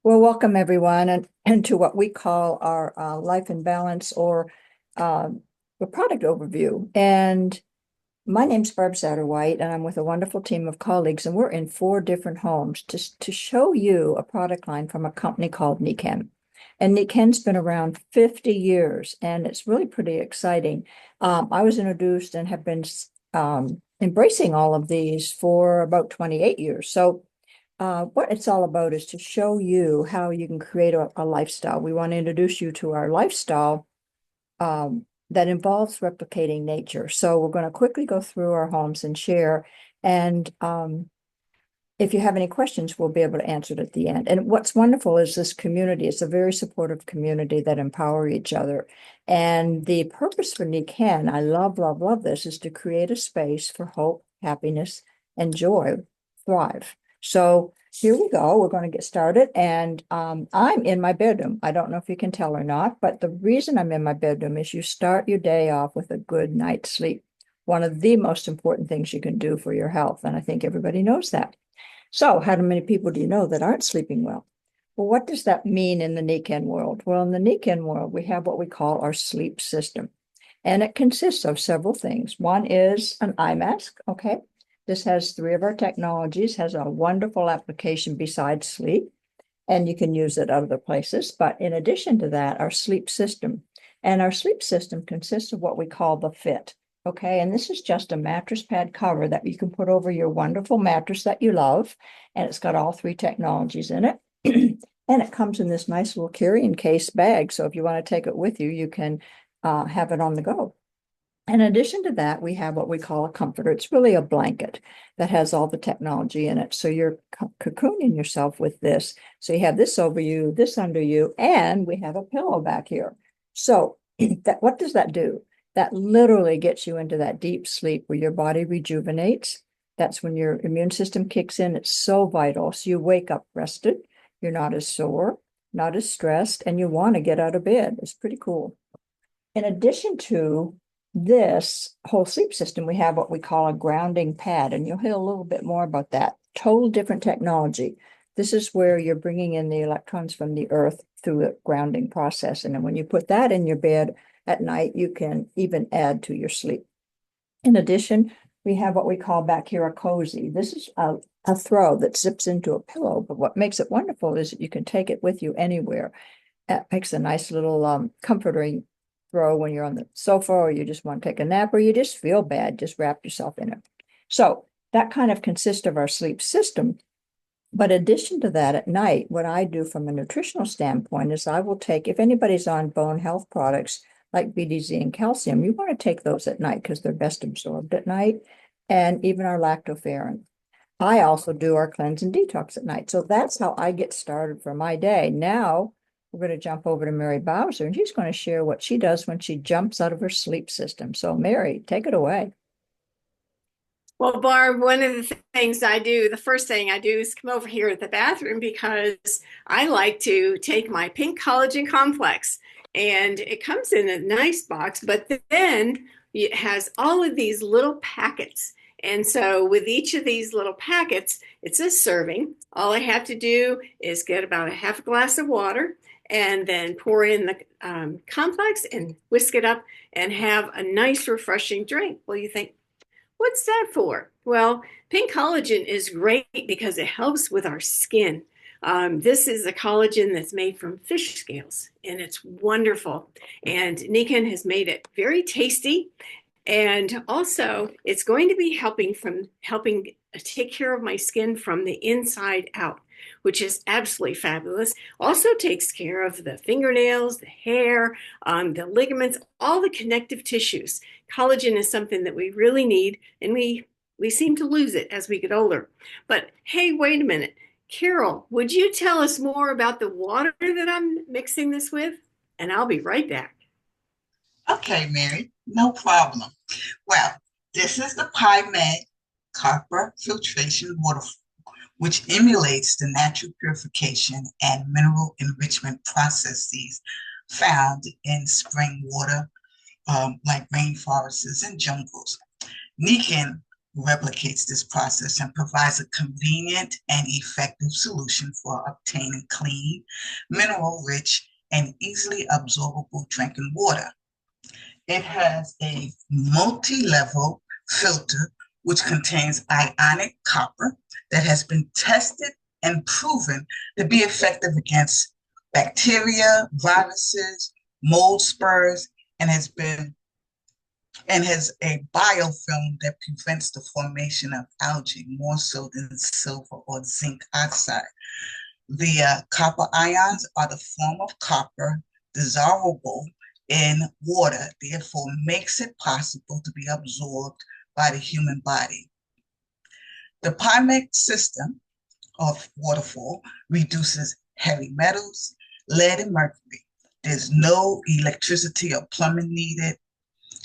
Well, welcome everyone and to what we call our life in balance or uh, the product overview. And my name's Barb Satterwhite, and I'm with a wonderful team of colleagues, and we're in four different homes to show you a product line from a company called Nikken. And Nikken's been around 50 years, and it's really pretty exciting. I was introduced and have been embracing all of these for about 28 years. So what it's all about is to show you how you can create a lifestyle. We want to introduce you to our lifestyle that involves replicating nature. So we're going to quickly go through our homes and share. And if you have any questions, we'll be able to answer it at the end. And what's wonderful is this community. It's a very supportive community that empower each other. And the purpose for Nikken, I love, love, love this, is to create a space for hope, happiness, and joy thrive. So here we go. We're going to get started. And I'm in my bedroom. I don't know if you can tell or not, but the reason I'm in my bedroom is you start your day off with a good night's sleep. One of the most important things you can do for your health. And I think everybody knows that. So, how many people do you know that aren't sleeping well? Well, what does that mean in the Nikken world? Well, in the Nikken world, we have what we call our sleep system, and it consists of several things. One is an eye mask. Okay. This has three of our technologies, has a wonderful application besides sleep, and you can use it other places. But in addition to that, our sleep system. And our sleep system consists of what we call the fit. Okay, and this is just a mattress pad cover that you can put over your wonderful mattress that you love. And it's got all three technologies in it. And it comes in this nice little carrying case bag. So if you want to take it with you, you can have it on the go. In addition to that, we have what we call a comforter. It's really a blanket that has all the technology in it. So you're cocooning yourself with this. So you have this over you, this under you, and we have a pillow back here. So what does that do? That literally gets you into that deep sleep where your body rejuvenates. That's when your immune system kicks in. It's so vital. So you wake up rested. You're not as sore, not as stressed, and you want to get out of bed. It's pretty cool. In addition to this whole sleep system, we have what we call a grounding pad, and you'll hear a little bit more about that. Total different technology. This is where you're bringing in the electrons from the earth through the grounding process. And then when you put that in your bed at night, you can even add to your sleep. In addition, we have what we call back here a cozy. This is a throw that zips into a pillow, but what makes it wonderful is that you can take it with you anywhere. It makes a nice little comforting throw when you're on the sofa or you just want to take a nap or you just feel bad, just wrap yourself in it. So that kind of consists of our sleep system. But in addition to that, at night, what I do from a nutritional standpoint is I will take, if anybody's on bone health products like BDZ and calcium, you want to take those at night because they're best absorbed at night, and even our lactoferrin. I also do our cleanse and detox at night. So that's how I get started for my day. Now, we're going to jump over to Mary Bowser, and she's going to share what she does when she jumps out of her sleep system. So, Mary, take it away. Well, Barb, one of the things I do, the first thing I do is come over here at the bathroom because I like to take my pink collagen complex and it comes in a nice box, but then it has all of these little packets. And so with each of these little packets, it's a serving. All I have to do is get about a half a glass of water and then pour in the complex and whisk it up and have a nice, refreshing drink. Well, you think, what's that for? Well, pink collagen is great because it helps with our skin. This is a collagen that's made from fish scales, and it's wonderful. And Nikken has made it very tasty, and also it's going to be helping take care of my skin from the inside out, which is absolutely fabulous. Also takes care of the fingernails, the hair, the ligaments, all the connective tissues. Collagen is something that we really need, and we seem to lose it as we get older. But hey, wait a minute. Carol, would you tell us more about the water that I'm mixing this with? And I'll be right back. Okay, Mary, no problem. Well, this is the PyMed copper filtration water, which emulates the natural purification and mineral enrichment processes found in spring water, like rainforests and jungles. Nikken replicates this process and provides a convenient and effective solution for obtaining clean, mineral-rich, and easily absorbable drinking water. It has a multi-level filter which contains ionic copper that has been tested and proven to be effective against bacteria, viruses, mold spurs, and has a biofilm that prevents the formation of algae more so than silver or zinc oxide. The copper ions are the form of copper dissolvable in water, therefore makes it possible to be absorbed by the human body. The PIMEC system of waterfall reduces heavy metals, lead, and mercury. There's no electricity or plumbing needed.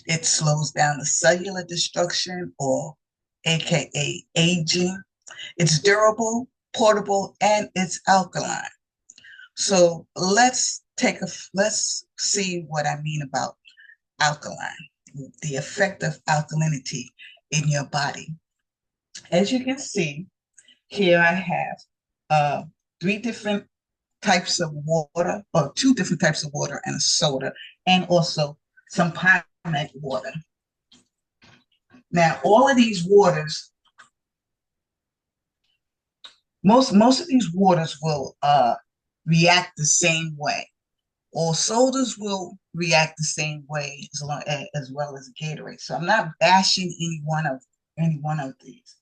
It slows down the cellular destruction, or AKA aging. It's durable, portable, and it's alkaline. So let's see what I mean about alkaline, the effect of alkalinity in your body. As you can see, here I have three different types of water, or two different types of water and a soda, and also some PIMEC water. Now, all of these waters, most of these waters will react the same way. All sodas will react the same way as well as Gatorade. So I'm not bashing any one of these.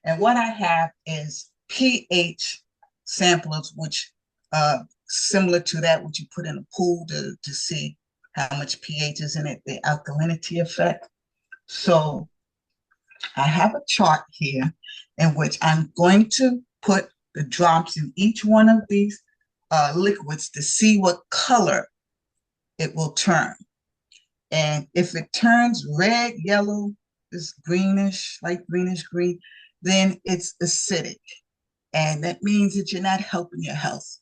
And what I have is pH samplers, which similar to that which you put in a pool to see how much pH is in it, the alkalinity effect. So I have a chart here in which I'm going to put the drops in each one of these liquids to see what color it will turn. And if it turns red, yellow, this greenish, light greenish green, then it's acidic. And that means that you're not helping your health.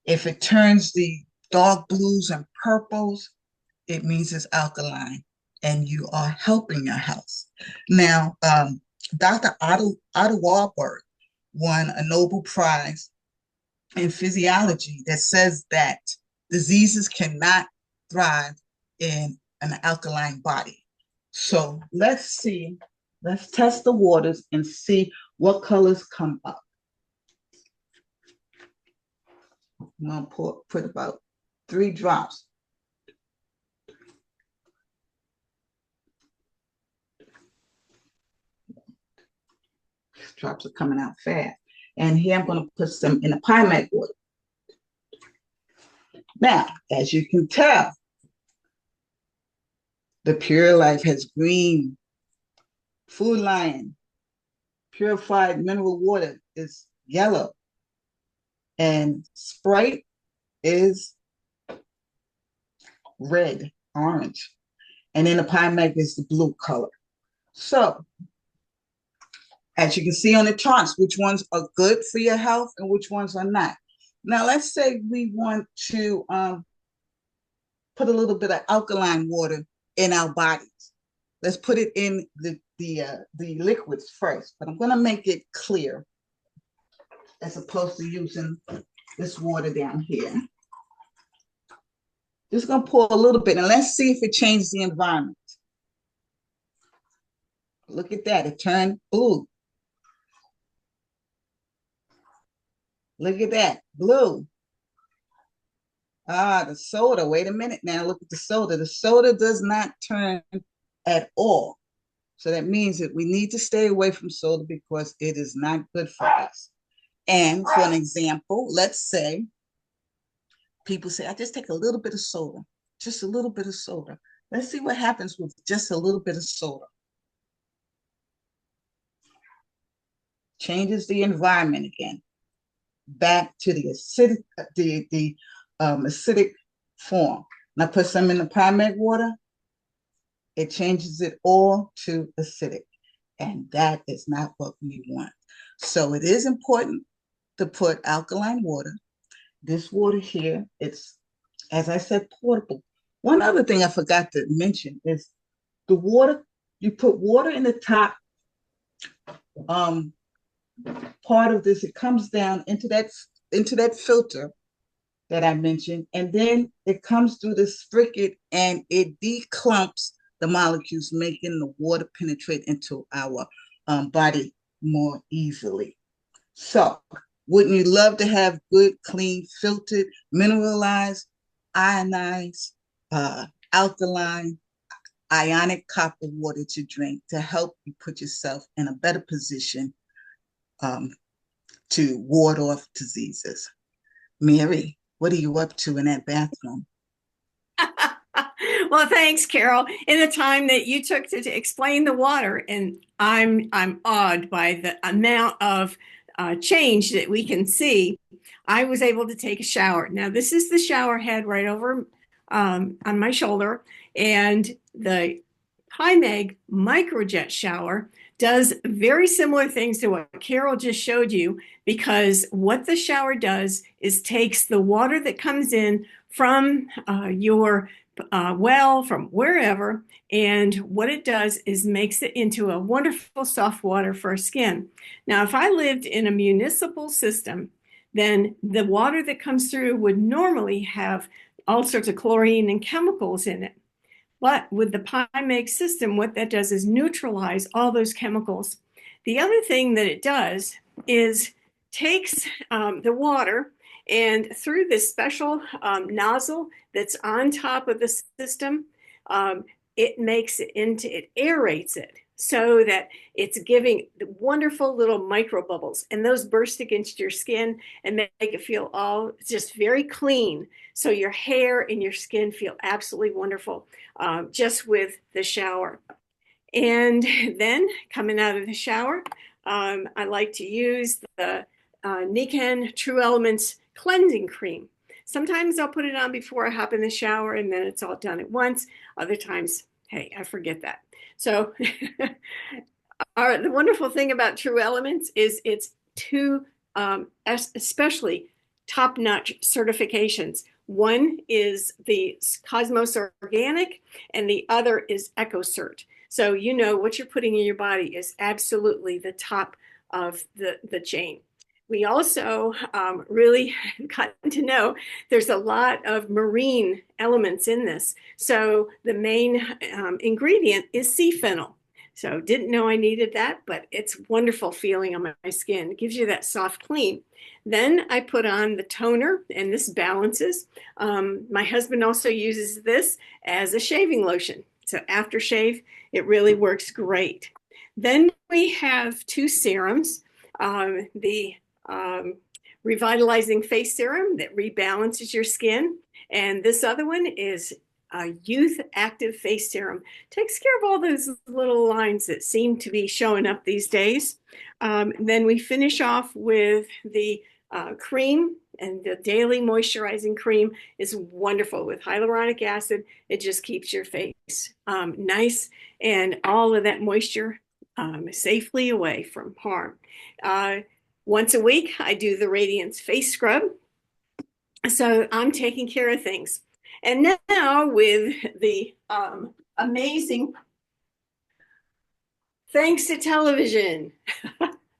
If it turns the dark blues and purples, it means it's alkaline and you are helping your health. Now, Dr. Otto Warburg won a Nobel Prize in physiology that says that diseases cannot thrive in an alkaline body. So let's test the waters and see what colors come up. I'm going to put about 3 drops. These drops are coming out fast. And here I'm going to put some in the PIMEC water. Now, as you can tell, the Pure Life has green. Food Lion purified mineral water is yellow. And Sprite is red, orange. And then the PIMEC is the blue color. So, as you can see on the charts, which ones are good for your health and which ones are not. Now, let's say we want to put a little bit of alkaline water in our bodies. Let's put it in the liquids first, but I'm going to make it clear as opposed to using this water down here. Just going to pour a little bit, and let's see if it changes the environment. Look at that, it turned blue. Look at that, blue. The soda, wait a minute now, look at the soda. The soda does not turn at all. So that means that we need to stay away from soda because it is not good for us. And for an example, let's say people say, I just take a little bit of soda, just a little bit of soda. Let's see what happens with just a little bit of soda. Changes the environment again, back to the acidic form. Now put some in the PIMEC water. It changes it all to acidic, and that is not what we want. So it is important to put alkaline water. This water here, it's, as I said, portable. One other thing I forgot to mention is the water you put water in the top um, part of this. It comes down into that filter that I mentioned, and then it comes through the spigot and it declumps the molecules, making the water penetrate into our body more easily. So, wouldn't you love to have good, clean, filtered, mineralized, ionized, alkaline, ionic copper water to drink to help you put yourself in a better position um, to ward off diseases? Mary, what are you up to in that bathroom? Well, thanks, Carol. In the time that you took to explain the water, and I'm awed by the amount of change that we can see. I was able to take a shower. Now, this is the shower head right over on my shoulder, and the Meg microjet shower does very similar things to what Carol just showed you, because what the shower does is takes the water that comes in from your well, from wherever, and what it does is makes it into a wonderful soft water for our skin. Now, if I lived in a municipal system, then the water that comes through would normally have all sorts of chlorine and chemicals in it. But with the PyMeg system, what that does is neutralize all those chemicals. The other thing that it does is takes the water, and through this special nozzle that's on top of the system, it makes it into, it aerates it so that it's giving wonderful little micro bubbles, and those burst against your skin and make it feel all just very clean. So your hair and your skin feel absolutely wonderful just with the shower. And then coming out of the shower, I like to use the Nikken True Elements cleansing cream. Sometimes I'll put it on before I hop in the shower and then it's all done at once. Other times, hey, I forget that. So the wonderful thing about True Elements is it's two especially top-notch certifications. One is the Cosmos Organic and the other is EcoCert. So you know what you're putting in your body is absolutely the top of the chain. We also really gotten to know there's a lot of marine elements in this. So the main ingredient is sea fennel. So didn't know I needed that, but it's wonderful feeling on my skin. It gives you that soft clean. Then I put on the toner, and this balances. My husband also uses this as a shaving lotion. So after shave, it really works great. Then we have two serums. The revitalizing face serum that rebalances your skin, and this other one is a youth active face serum. Takes care of all those little lines that seem to be showing up these days. Then we finish off with the cream, and the daily moisturizing cream is wonderful with hyaluronic acid. It just keeps your face nice and all of that moisture safely away from harm. Once a week, I do the Radiance face scrub. So I'm taking care of things. And now with the amazing, thanks to television,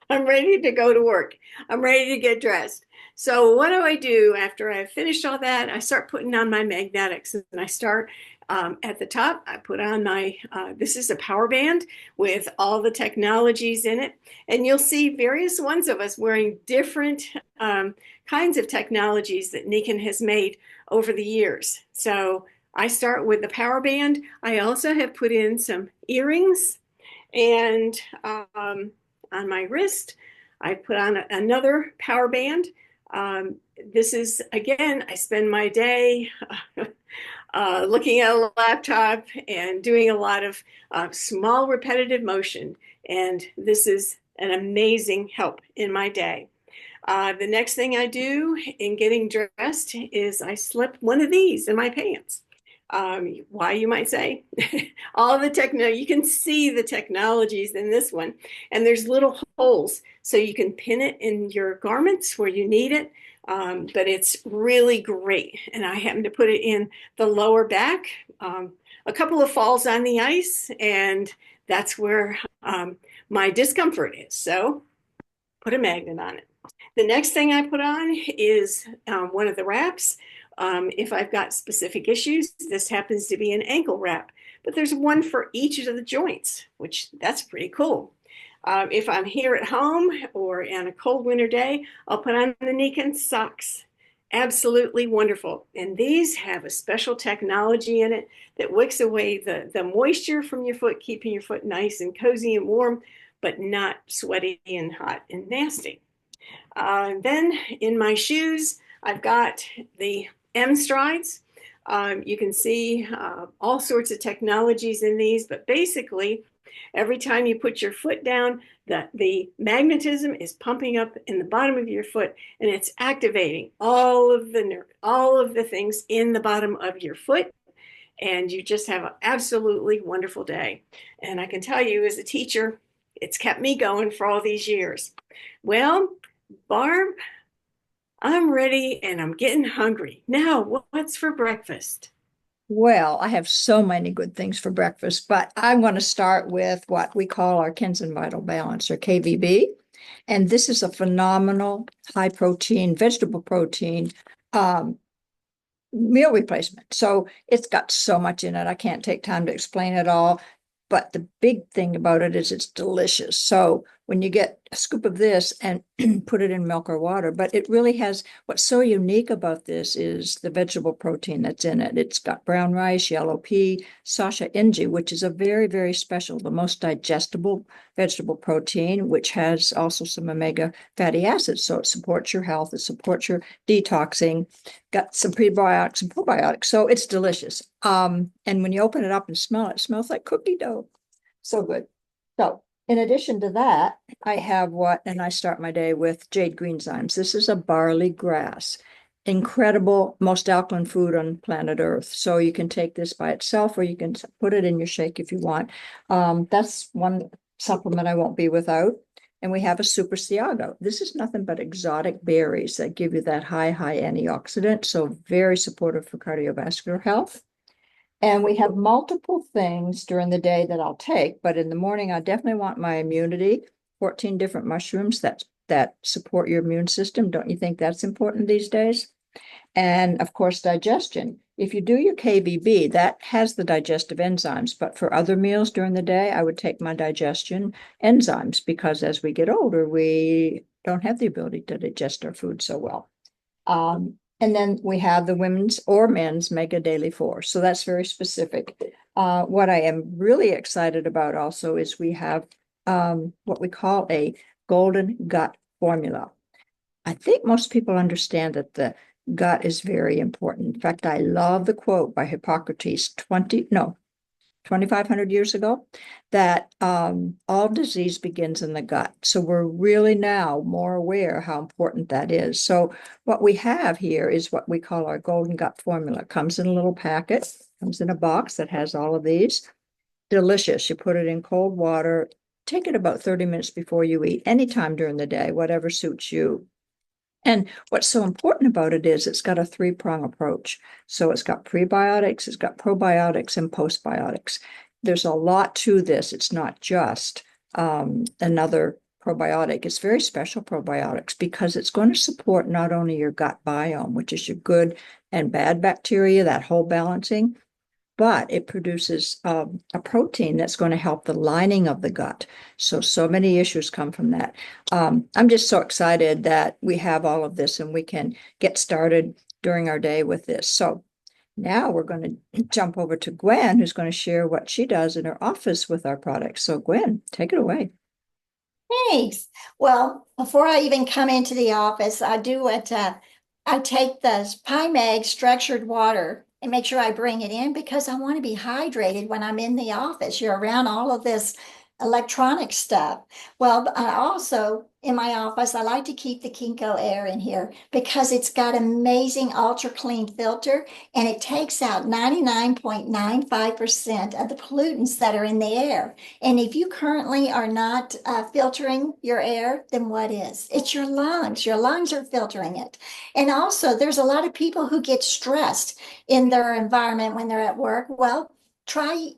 I'm ready to go to work. I'm ready to get dressed. So what do I do after I've finished all that? I start putting on my magnetics, and I start at the top. I put on my, this is a power band with all the technologies in it. And you'll see various ones of us wearing different kinds of technologies that Nikken has made over the years. So I start with the power band. I also have put in some earrings, and on my wrist, I put on another power band. This is, again, I spend my day looking at a laptop and doing a lot of small repetitive motion. And this is an amazing help in my day. The next thing I do in getting dressed is I slip one of these in my pants. Why, you might say? All the you can see the technologies in this one, and there's little holes so you can pin it in your garments where you need it. But it's really great, and I happen to put it in the lower back. A couple of falls on the ice, and that's where my discomfort is. So put a magnet on it. The next thing I put on is one of the wraps. If I've got specific issues, this happens to be an ankle wrap, but there's one for each of the joints, which that's pretty cool. If I'm here at home or on a cold winter day, I'll put on the Nikken socks. Absolutely wonderful. And these have a special technology in it that wicks away the moisture from your foot, keeping your foot nice and cozy and warm, but not sweaty and hot and nasty. Then in my shoes, I've got the M strides. You can see all sorts of technologies in these, but basically, every time you put your foot down, the magnetism is pumping up in the bottom of your foot, and it's activating all of the things in the bottom of your foot, and you just have an absolutely wonderful day. And I can tell you, as a teacher, it's kept me going for all these years. Well, Barb, I'm ready and I'm getting hungry. Now, what's for breakfast? Well, I have so many good things for breakfast, but I want to start with what we call our Kensen Vital Balance, or KVB. And this is a phenomenal high protein, vegetable protein um, meal replacement. So it's got so much in it. I can't take time to explain it all. But the big thing about it is it's delicious. So when you get a scoop of this and put it in milk or water, but it really has, what's so unique about this is the vegetable protein that's in it. It's got brown rice, yellow pea, sasha inji, which is a very, very special, the most digestible vegetable protein, which has also some omega fatty acids. So it supports your health, it supports your detoxing, got some prebiotics and probiotics. So it's delicious. And when you open it up and smell it, it smells like cookie dough. So good. So in addition to that, I have and I start my day with jade green zymes. This is a barley grass. Incredible, most alkaline food on planet Earth. So you can take this by itself, or you can put it in your shake if you want. That's one supplement I won't be without. And we have a super Ciago. This is nothing but exotic berries that give you that high antioxidant. So very supportive for cardiovascular health. And we have multiple things during the day that I'll take, but in the morning, I definitely want my immunity, 14 different mushrooms that support your immune system. Don't you think that's important these days? And of course, digestion. If you do your KVB, that has the digestive enzymes, but for other meals during the day, I would take my digestion enzymes because as we get older, we don't have the ability to digest our food so well. And then we have the women's or men's Mega Daily 4. So that's very specific. What I am really excited about also is we have what we call a golden gut formula. I think most people understand that the gut is very important. In fact, I love the quote by Hippocrates 2,500 years ago, that all disease begins in the gut. So we're really now more aware how important that is. So what we have here is what we call our golden gut formula. It comes in a little packet, comes in a box that has all of these. Delicious. You put it in cold water. Take it about 30 minutes before you eat, anytime during the day, whatever suits you. And what's so important about it is it's got a three-prong approach. So it's got prebiotics, it's got probiotics, and postbiotics. There's a lot to this. It's not just another probiotic. It's very special probiotics because it's going to support not only your gut biome, which is your good and bad bacteria, that whole balancing, but it produces a protein that's going to help the lining of the gut. So many issues come from that. I'm just so excited that we have all of this and we can get started during our day with this. So now we're going to jump over to Gwen, who's going to share what she does in her office with our products. So Gwen, take it away. Thanks. Well, before I even come into the office, I do what I take the Mag structured water and make sure I bring it in because I want to be hydrated when I'm in the office. You're around all of this electronic stuff. Well, I also in my office, I like to keep the Kinko air in here because it's got amazing ultra clean filter and it takes out 99.95% of the pollutants that are in the air. And if you currently are not filtering your air, then what is? It's your lungs. Your lungs are filtering it. And also, there's a lot of people who get stressed in their environment when they're at work. Well, try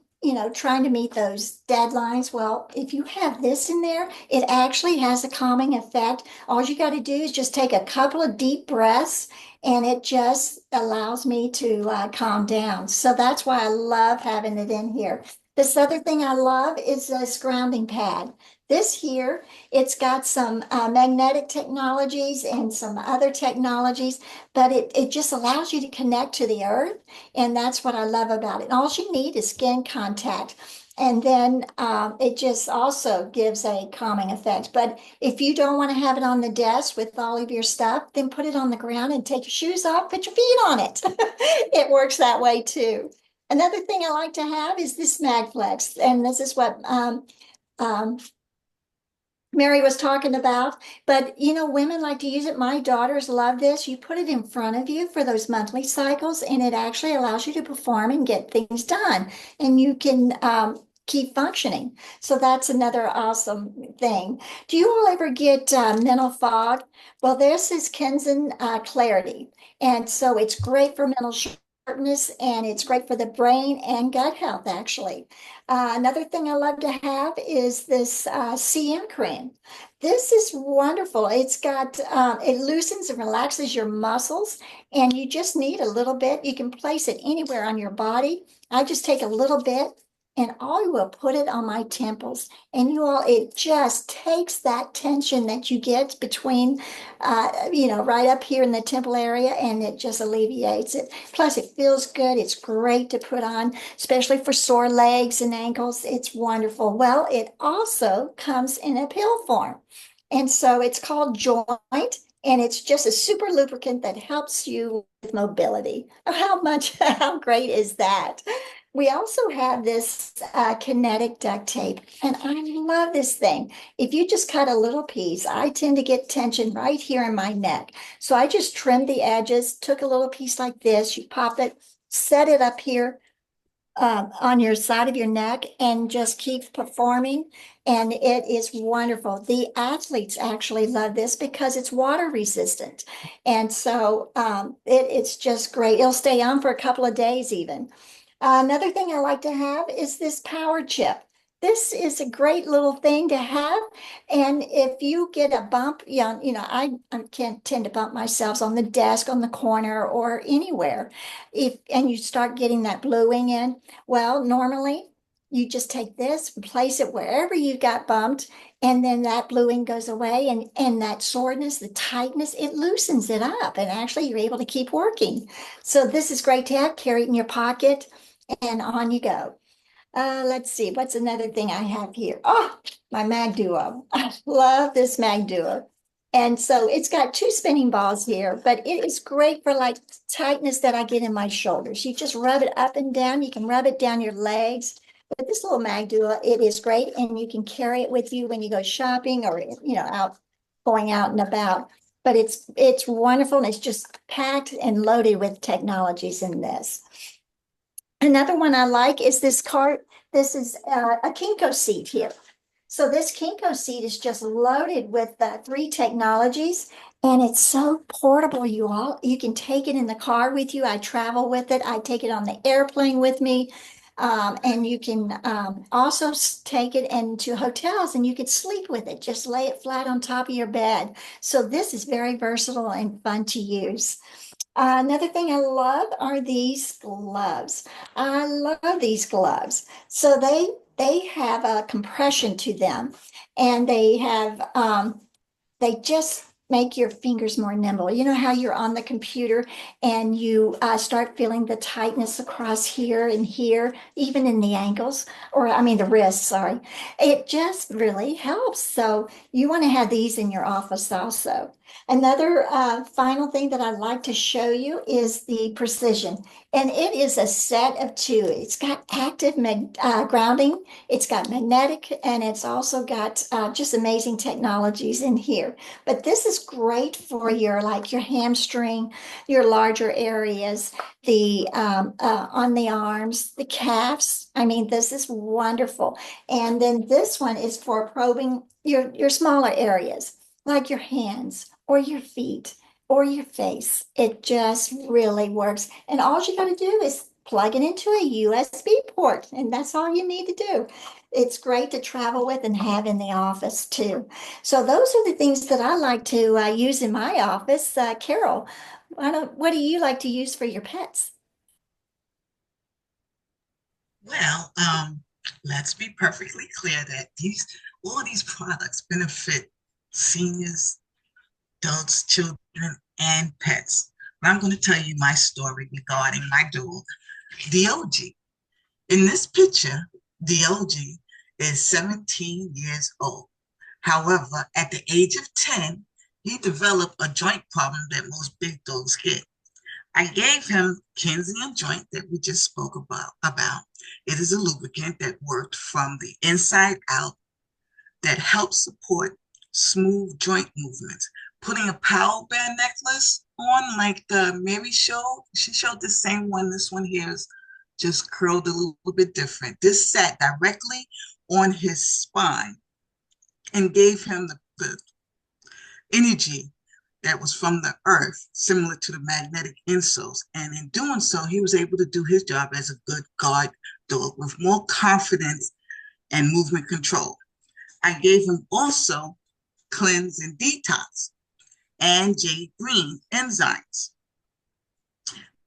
trying to meet those deadlines. Well, if you have this in there, it actually has a calming effect. All you got to do is just take a couple of deep breaths, and it just allows me to calm down. So that's why I love having it in here. This other thing I love is this grounding pad. This here, it's got some magnetic technologies and some other technologies, but it just allows you to connect to the earth. And that's what I love about it. All you need is skin contact. And then it just also gives a calming effect. But if you don't want to have it on the desk with all of your stuff, then put it on the ground and take your shoes off, put your feet on it. It works that way too. Another thing I like to have is this MagFlex. And this is what um, Mary was talking about, but women like to use it. My daughters love this. You put it in front of you for those monthly cycles, and it actually allows you to perform and get things done, and you can keep functioning. So that's another awesome thing. Do you all ever get mental fog? Well, this is Kenzen Clarity, and so it's great for mental sharpness, and it's great for the brain and gut health, actually. Another thing I love to have is this CM cream. This is wonderful. It's got, it loosens and relaxes your muscles, and you just need a little bit. You can place it anywhere on your body. I just take a little bit and I will put it on my temples. And it just takes that tension that you get between, right up here in the temple area, and it just alleviates it. Plus, it feels good. It's great to put on, especially for sore legs and ankles. It's wonderful. Well, it also comes in a pill form. And so it's called Joint, and it's just a super lubricant that helps you with mobility. How great is that? We also have this kinetic duct tape, and I love this thing. If you just cut a little piece, I tend to get tension right here in my neck. So I just trimmed the edges, took a little piece like this, you pop it, set it up here on your side of your neck, and just keep performing. And it is wonderful. The athletes actually love this because it's water resistant. And so it's just great. It'll stay on for a couple of days even. Another thing I like to have is this power chip. This is a great little thing to have. And if you get a bump, I can't tend to bump myself on the desk, on the corner, or anywhere. And you start getting that bluing in, well, normally you just take this and place it wherever you got bumped, and then that bluing goes away, and that soreness, the tightness, it loosens it up, and actually you're able to keep working. So this is great to have, carry it in your pocket, and on you go. Let's see, what's another thing I have here? Oh, my Mag Duo. I love this Mag Duo. And so it's got two spinning balls here, but it is great for like tightness that I get in my shoulders. You just rub it up and down. You can rub it down your legs. But this little Mag Duo, it is great, and you can carry it with you when you go shopping or going out and about. But it's wonderful, and it's just packed and loaded with technologies in this. Another one I like is this cart. This is a Kinko seat here. So this Kinko seat is just loaded with three technologies, and it's so portable, you all. You can take it in the car with you. I travel with it. I take it on the airplane with me. And you can also take it into hotels, and you could sleep with it. Just lay it flat on top of your bed. So this is very versatile and fun to use. Another thing I love are these gloves. I love these gloves. So they have a compression to them, and they just make your fingers more nimble. You know how you're on the computer and you start feeling the tightness across here and here, even in the ankles, or I mean the wrists, sorry. It just really helps. So you want to have these in your office also. Another final thing that I'd like to show you is the Precision. And it is a set of two. It's got active grounding, it's got magnetic, and it's also got just amazing technologies in here. But this is great for your hamstring, your larger areas, the on the arms, the calves. I mean, this is wonderful. And then this one is for probing your smaller areas, like your hands or your feet or your face. It just really works. And all you got to do is plug it into a USB port, and that's all you need to do. It's great to travel with and have in the office too. So those are the things that I like to use in my office. Carol, what do you like to use for your pets? Well, let's be perfectly clear that all these products benefit seniors, adults, children, and pets. But I'm going to tell you my story regarding my dog, Dog. In this picture, Dog is 17 years old. However, at the age of 10, he developed a joint problem that most big dogs get. I gave him Kensium joint that we just spoke about. It is a lubricant that worked from the inside out that helps support smooth joint movements. Putting a power band necklace on like Mary showed, she showed the same one. This one here is just curled a little bit different. This sat directly on his spine and gave him the energy that was from the earth, similar to the magnetic insoles. And in doing so, he was able to do his job as a good guard dog with more confidence and movement control. I gave him also cleanse and detox and J green enzymes.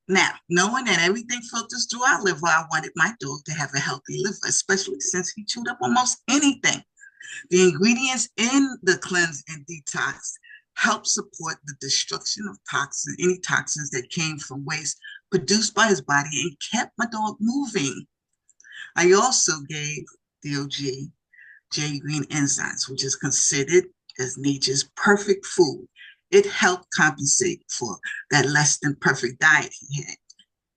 Now, knowing that everything filters through our liver, I wanted my dog to have a healthy liver, especially since he chewed up almost anything. The ingredients in the cleanse and detox help support the destruction of toxins, any toxins that came from waste produced by his body, and kept my dog moving. I also gave Dog J green enzymes, which is considered as nature's perfect food. It helped compensate for that less than perfect diet he had.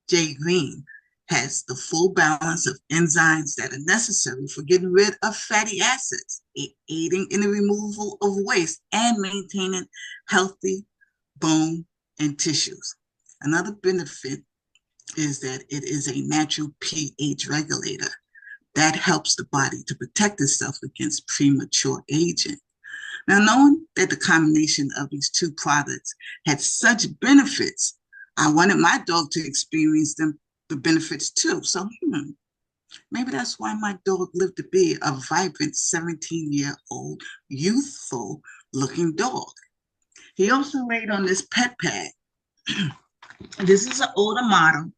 J green has the full balance of enzymes that are necessary for getting rid of fatty acids, aiding in the removal of waste and maintaining healthy bone and tissues. Another benefit is that it is a natural pH regulator that helps the body to protect itself against premature aging. Now, knowing that the combination of these two products had such benefits, I wanted my dog to experience the benefits too. So maybe that's why my dog lived to be a vibrant 17-year-old, youthful looking dog. He also laid on this pet pad. This is an older model.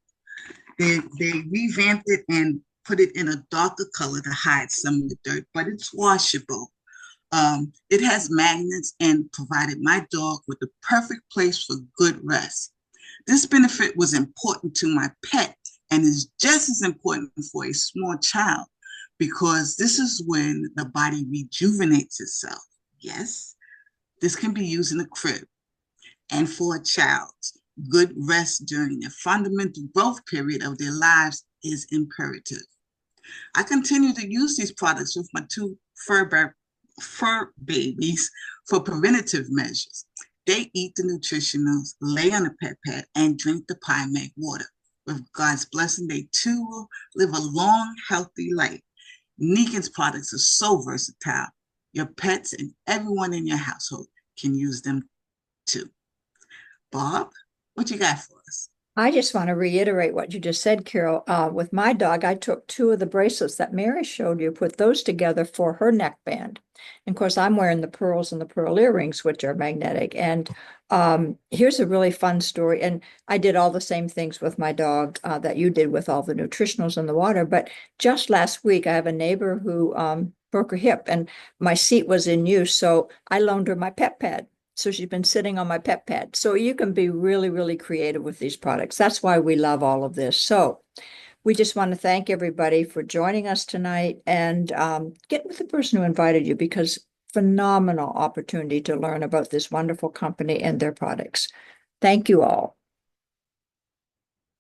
They revamped it and put it in a darker color to hide some of the dirt, but it's washable. It has magnets and provided my dog with the perfect place for good rest. This benefit was important to my pet and is just as important for a small child, because this is when the body rejuvenates itself. Yes, this can be used in the crib. And for a child, good rest during the fundamental growth period of their lives is imperative. I continue to use these products with my two fur babies for preventative measures. They eat the nutritionals, lay on the pet pad, and drink the pie mag water. With God's blessing, they too will live a long, healthy life. Nikken's products are so versatile. Your pets and everyone in your household can use them too. Bob, what you got for us? I just want to reiterate what you just said, Carol. With my dog, I took two of the bracelets that Mary showed you, put those together for her neck band. And of course, I'm wearing the pearls and the pearl earrings, which are magnetic. And here's a really fun story. And I did all the same things with my dog that you did with all the nutritionals and the water. But just last week, I have a neighbor who broke her hip and my seat was in use. So I loaned her my pet pad. So she's been sitting on my pet pad. So you can be really, really creative with these products. That's why we love all of this. So we just want to thank everybody for joining us tonight, and get with the person who invited you, because phenomenal opportunity to learn about this wonderful company and their products. Thank you all.